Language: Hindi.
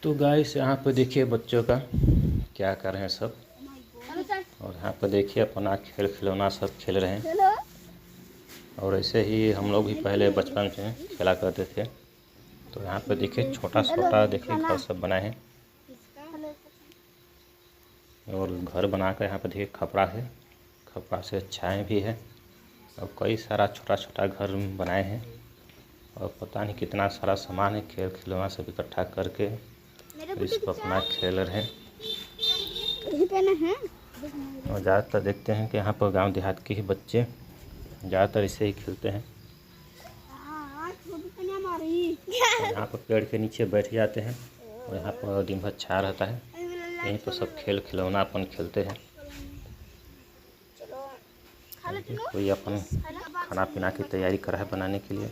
तो गाइस यहाँ पे देखिए बच्चों का क्या कर रहे हैं सब। और यहाँ पे देखिए अपना खेल खिलौना सब खेल रहे हैं। और ऐसे ही हम लोग भी पहले बचपन से खेला करते थे। तो यहाँ पे देखिए छोटा छोटा देखिए घर सब बनाए हैं। और घर बनाकर यहाँ पे देखिए खपड़ा है, खपड़ा से छाएँ भी है। और कई सारा छोटा छोटा घर बनाए हैं। और पता नहीं कितना सारा सामान है खेल खिलौना सब इकट्ठा करके इस पर अपना खेल रहे हैं। और ज़्यादातर देखते हैं कि यहाँ पर गांव देहात के ही बच्चे ज़्यादातर इसे ही खेलते हैं। और यहाँ पर पेड़ के नीचे बैठ जाते हैं और यहाँ पर दिन भर छाया रहता है। यहीं पर सब खेल खिलौना अपन खेलते हैं। कोई अपन खाना पीना की तैयारी कर रहा है बनाने के लिए।